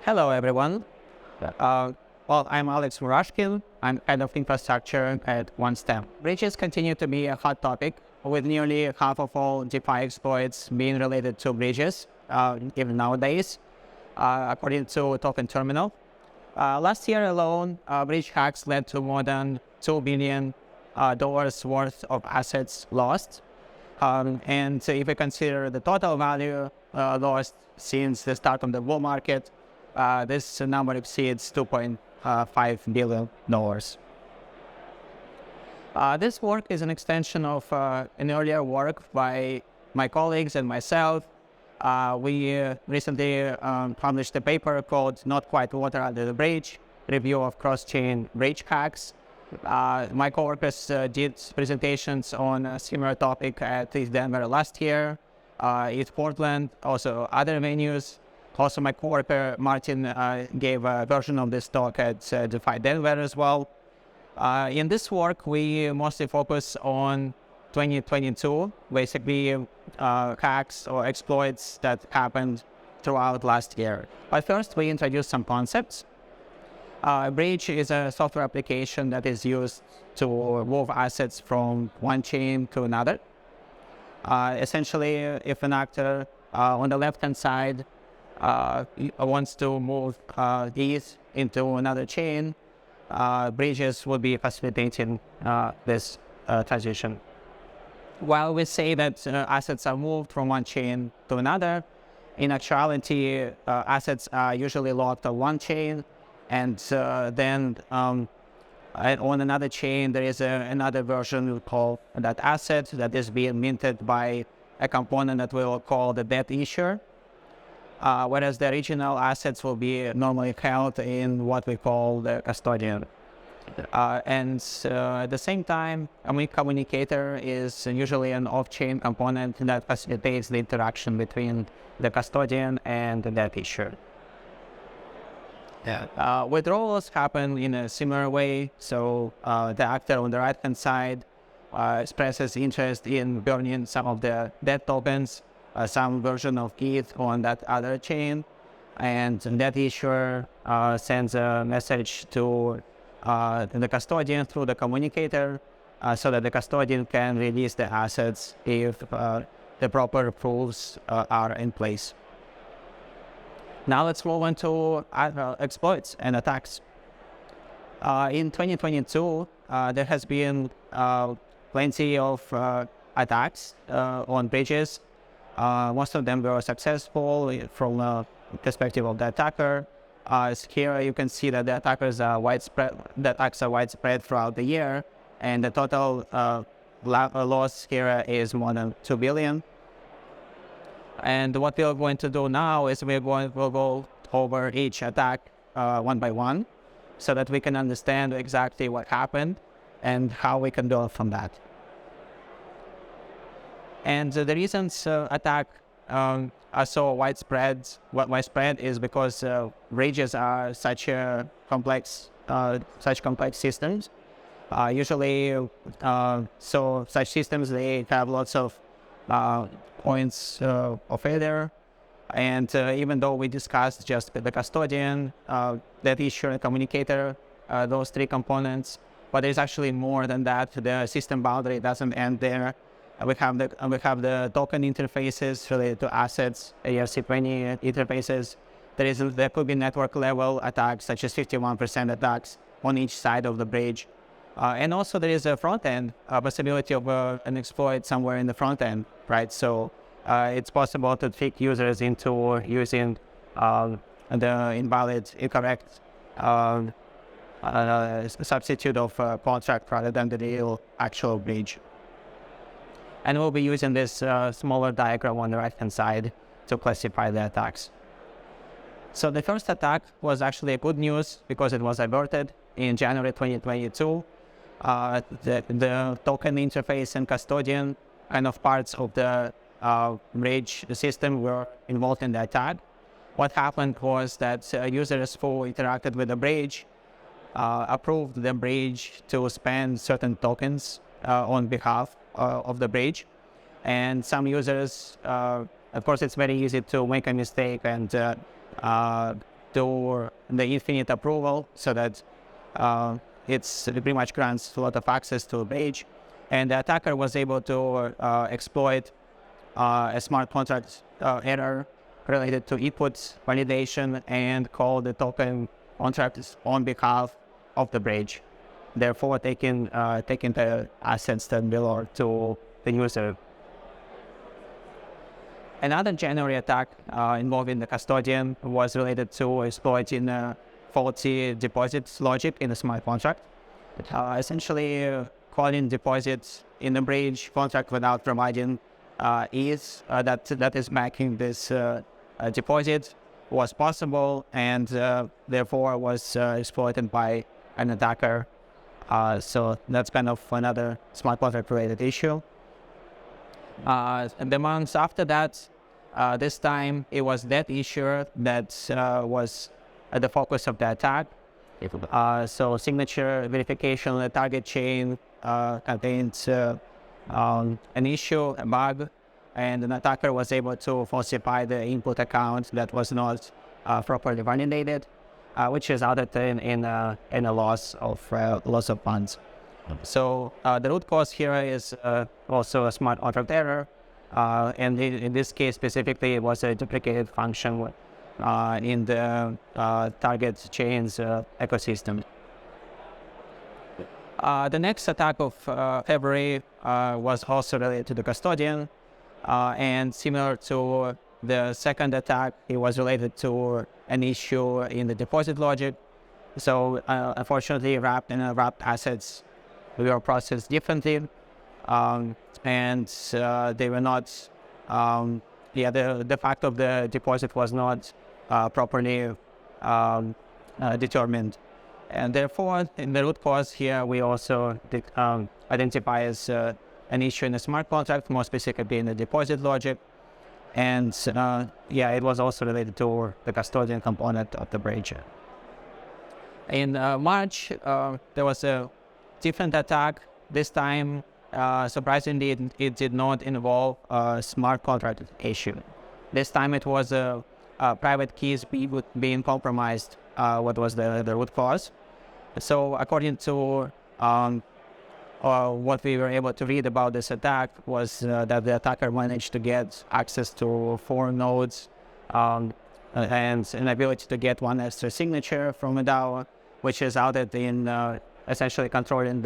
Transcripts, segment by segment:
Hello, everyone. I'm Alex Murashkin. I'm head of infrastructure at Quantstamp. Bridges continue to be a hot topic, with nearly half of all DeFi exploits being related to bridges, even nowadays, according to Token Terminal. Last year alone, bridge hacks led to more than $2 billion worth of assets lost. And if we consider the total value lost since the start of the bull market, this number exceeds $2.5 billion. This work is an extension of an earlier work by my colleagues and myself. We recently published a paper called Not Quite Water Under the Bridge, Review of Cross-Chain Bridge Hacks. My coworkers did presentations on a similar topic at ETHDenver last year, ETH Portland, also other venues. Also, my coworker Martin gave a version of this talk at ETHDenver as well. In this work, we mostly focus on 2022, basically hacks or exploits that happened throughout last year. But first, we introduce some concepts. A bridge is a software application that is used to move assets from one chain to another. Essentially, if an actor on the left-hand side wants to move ETH into another chain, bridges will be facilitating this transition. While we say that assets are moved from one chain to another, in actuality, assets are usually locked on one chain, and then on another chain, there is another version we call that asset that is being minted by a component that we will call the debt issuer. Whereas the original assets will be normally held in what we call the custodian. And at the same time, a communicator is usually an off-chain component that facilitates the interaction between the custodian and the debt issuer. Withdrawals happen in a similar way. So the actor on the right-hand side expresses interest in burning some of the debt tokens, some version of ETH on that other chain, and that issuer sends a message to the custodian through the communicator so that the custodian can release the assets if the proper proofs are in place. Now let's move on to exploits and attacks. In 2022, there has been plenty of attacks on bridges. Most of them were successful from the perspective of the attacker. Here you can see that the attacks are widespread throughout the year, and the total loss here is more than 2 billion. And what we are going to do now is we'll go over each attack one by one, so that we can understand exactly what happened and how we can build from that. And the reasons attack are so widespread is because bridges are such complex systems. Usually, so such systems, they have lots of points of failure. And even though we discussed just the custodian, that issuer, and communicator, those three components, but there's actually more than that. The system boundary doesn't end there. We have the token interfaces related to assets, ERC20 interfaces. There could be network level attacks, such as 51% attacks on each side of the bridge. And also there is a front end, possibility of an exploit somewhere in the front end, right? So it's possible to trick users into using the incorrect substitute of contract rather than the real actual bridge. And we'll be using this smaller diagram on the right-hand side to classify the attacks. So the first attack was actually good news because it was averted in January 2022. The token interface and custodian kind of parts of the bridge system were involved in the attack. What happened was that users who interacted with the bridge approved the bridge to spend certain tokens on behalf of the bridge. And some users, of course, it's very easy to make a mistake and to the infinite approval, so that it pretty much grants a lot of access to a page. And the attacker was able to exploit a smart contract error related to input validation and call the token contract on behalf of the bridge, therefore taking the assets that belong to the user. Another January attack involving the custodian was related to exploiting faulty deposit logic in the smart contract. Essentially, calling deposits in the bridge contract without providing ease that is backing this deposit was possible, and therefore was exploited by an attacker. So that's kind of another smart contract related issue. And the months after that, this time it was that issue that was at the focus of the attack. So signature verification on the target chain contains an issue, a bug, and an attacker was able to falsify the input account that was not properly validated, which resulted in a loss of funds. So the root cause here is also a smart contract error, and in this case specifically, it was a duplicated function in the target chain's ecosystem. The next attack of February was also related to the custodian, and similar to the second attack, it was related to an issue in the deposit logic. So unfortunately, wrapped assets were processed differently, and they were not. The fact of the deposit was not properly determined, and therefore, in the root cause here, we also identify as an issue in the smart contract, more specifically in the deposit logic, and it was also related to the custodian component of the bridge. In March, there was a different attack. This time, surprisingly, it did not involve a smart contract issue. This time it was private keys being compromised, what was the root cause. So according to what we were able to read about this attack was that the attacker managed to get access to 4 nodes and an ability to get 1 extra signature from a DAO, which resulted in essentially controlling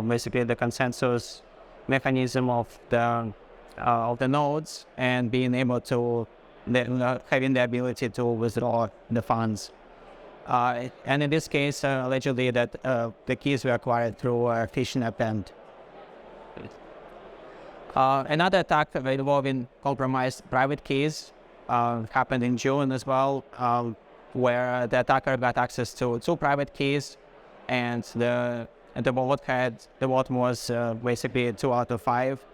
basically the consensus mechanism of the nodes, and being able to having the ability to withdraw the funds. And in this case, allegedly that the keys were acquired through a phishing attempt. Another attack involving compromised private keys happened in June as well, where the attacker got access to 2 private keys, and the vault was basically 2 out of 5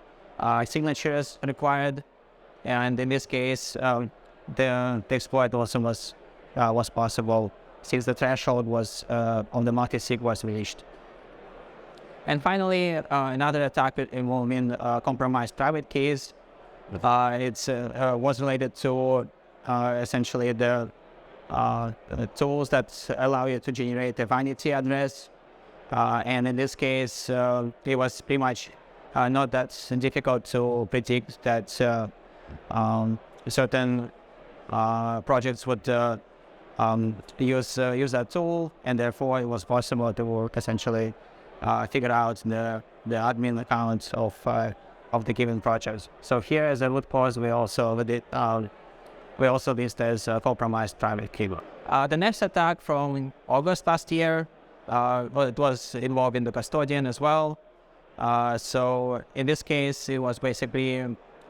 signatures required, and in this case, the exploit also was possible, since the threshold was on the multi-sig was reached. And finally, another attack involving compromised private keys. It was related to essentially the tools that allow you to generate a vanity address. And in this case, it was pretty much not that difficult to predict that certain projects would use that tool, and therefore it was possible to essentially figure out the admin account of the given project. So here, as a root cause, we also list as compromised private key. The next attack from August last year, it was involving the custodian as well. So in this case, it was basically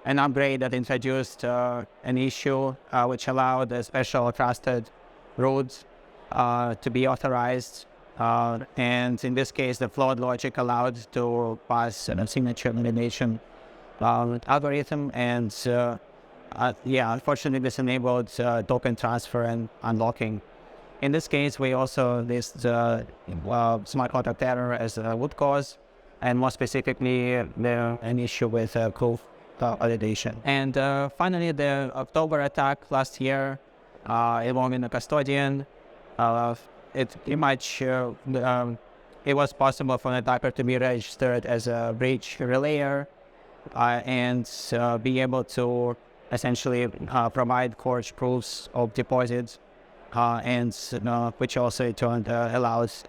an upgrade that introduced an issue which allowed a special trusted root to be authorized. And in this case, the flawed logic allowed to pass a signature validation algorithm, and unfortunately this enabled token transfer and unlocking. In this case, we also list smart contract error as a root cause, and more specifically an issue with proof validation. And finally, the October attack last year involving a custodian. It pretty much it was possible for an attacker to be registered as a breach relayer and be able to essentially provide forged proofs of deposits, and which also in turn allows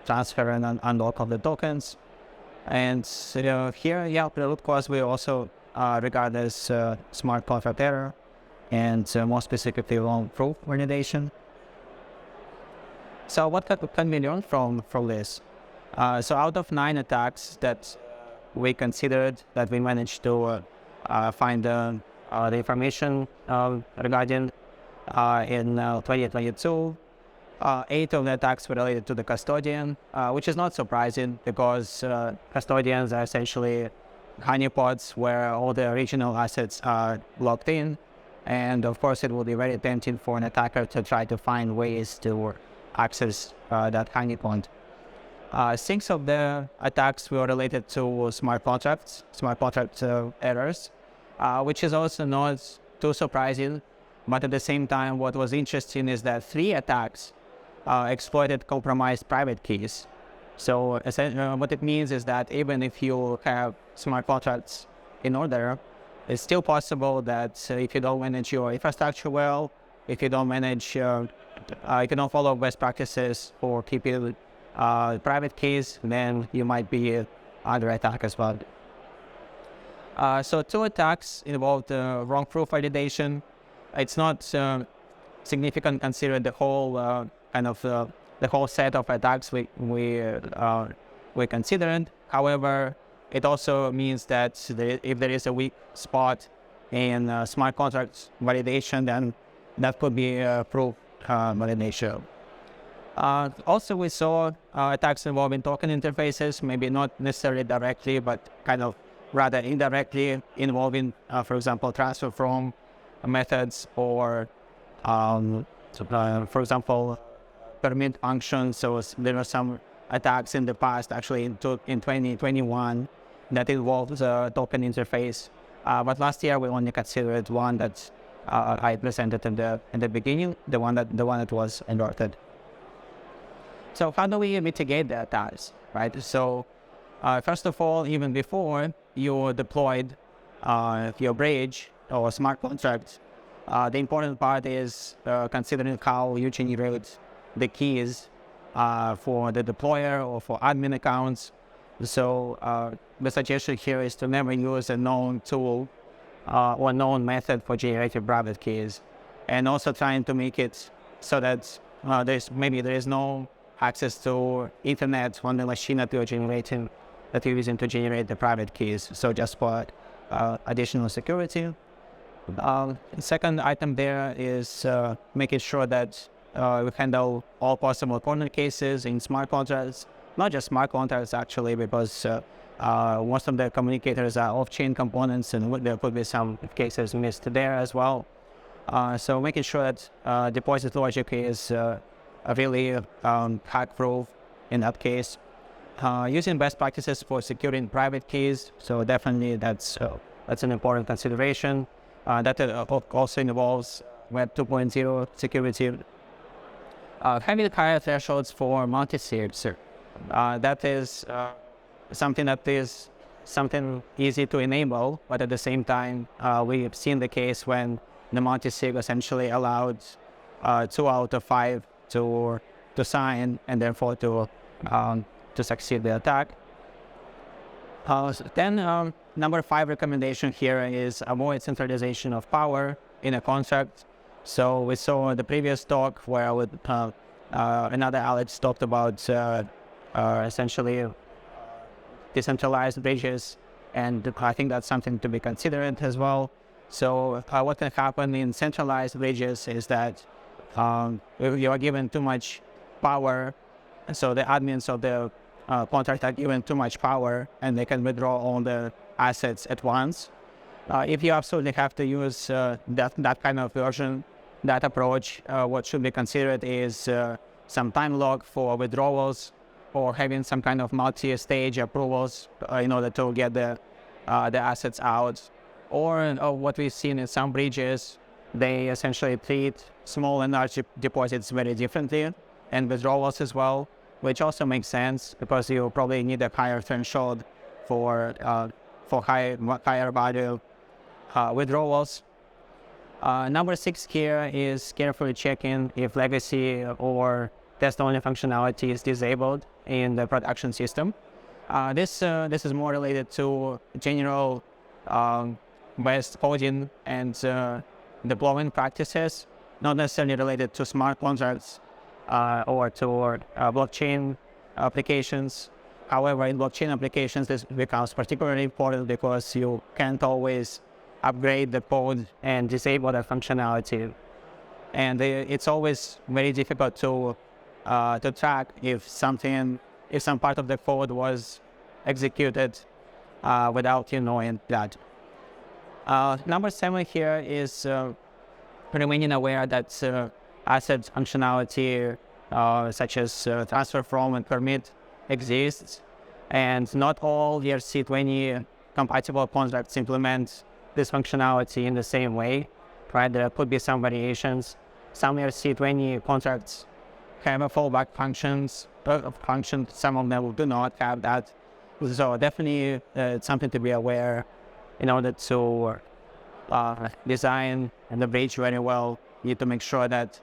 transfer and unlock of the tokens. And here, the root cause we also regard as smart contract error, and more specifically wrong proof validation. So what can we learn from this? So out of 9 attacks that we considered, that we managed to find the information regarding in 2022, 8 of the attacks were related to the custodian, which is not surprising because custodians are essentially honeypots where all the original assets are locked in. And of course, it will be very tempting for an attacker to try to find ways to access that honeypot. 6 of the attacks were related to smart contract errors, which is also not too surprising. But at the same time, what was interesting is that 3 attacks exploited compromised private keys. So what it means is that even if you have smart contracts in order, it's still possible that if you don't manage your infrastructure well, if you don't manage, if you don't follow best practices for keeping private keys, then you might be under attack as well. So 2 attacks involved wrong proof validation. It's not significant considering the whole the whole set of attacks we considered. However, it also means that if there is a weak spot in smart contract validation, then that could be proof validation. Also, we saw attacks involving token interfaces, maybe not necessarily directly, but kind of rather indirectly involving, for example, transfer from methods or, for example, permit functions. So there were some attacks in the past, actually in 2021, that involved a token interface. But last year we only considered one that I presented in the beginning, the one that was alerted. So how do we mitigate the attacks, right? So first of all, even before you deployed your bridge or smart contract, the important part is considering how you generate the keys for the deployer or for admin accounts. So the suggestion here is to never use a known tool or known method for generating private keys, and also trying to make it so that there is no access to internet on the machine that you're using to generate the private keys. So just for additional security. The second item there is making sure that we handle all possible corner cases in smart contracts, not just smart contracts actually, because most of the communicators are off-chain components, and there could be some cases missed there as well. So making sure that deposit logic is really hack-proof in that case. Using best practices for securing private keys, so definitely that's an important consideration. That also involves Web 2.0 security. Having higher thresholds for multi-sigs, that is something easy to enable, but at the same time, we have seen the case when the multi-sig essentially allowed 2 out of 5 to sign, and therefore to succeed the attack. Then number 5 recommendation here is avoid centralization of power in a contract. So we saw the previous talk where another Alex talked about essentially decentralized bridges, and I think that's something to be considered as well. So what can happen in centralized bridges is that you are given too much power, and so the admins of the contract are given too much power, and they can withdraw all the assets at once. If you absolutely have to use that kind of version, that approach, what should be considered is some time log for withdrawals, or having some kind of multi-stage approvals in order to get the assets out. Or what we've seen in some bridges, they essentially treat small and large deposits very differently, and withdrawals as well, which also makes sense because you probably need a higher threshold for higher value withdrawals. Number 6 here is carefully checking if legacy or test-only functionality is disabled in the production system. This is more related to general best coding and deployment practices, not necessarily related to smart contracts or to blockchain applications. However, in blockchain applications, this becomes particularly important because you can't always upgrade the code and disable that functionality. And it's always very difficult to track if some part of the code was executed without you knowing that. Number 7 here is remaining aware that asset functionality such as transfer from and permit exists, and not all ERC20 compatible contracts implement this functionality in the same way, right? There could be some variations. Some ERC20 contracts have a fallback function, some of them do not have that. So definitely it's something to be aware in order to design and the bridge very well. You need to make sure that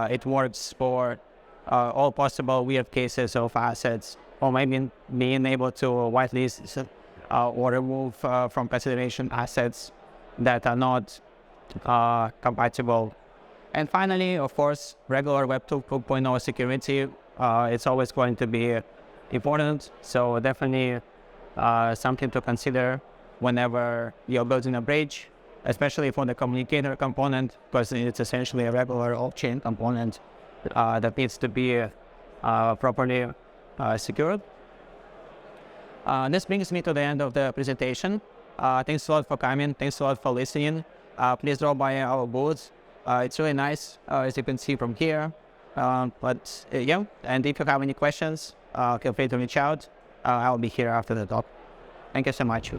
it works for all possible weird cases of assets, or maybe being able to whitelist or remove from consideration assets that are not compatible. And finally, of course, regular Web 2.0 security, it's always going to be important. So definitely something to consider whenever you're building a bridge, especially for the communicator component, because it's essentially a regular off-chain component that needs to be properly secured. This brings me to the end of the presentation. Thanks a lot for coming. Thanks a lot for listening. Please drop by our booth. It's really nice, as you can see from here. Yeah, and if you have any questions, feel free to reach out. I'll be here after the talk. Thank you so much.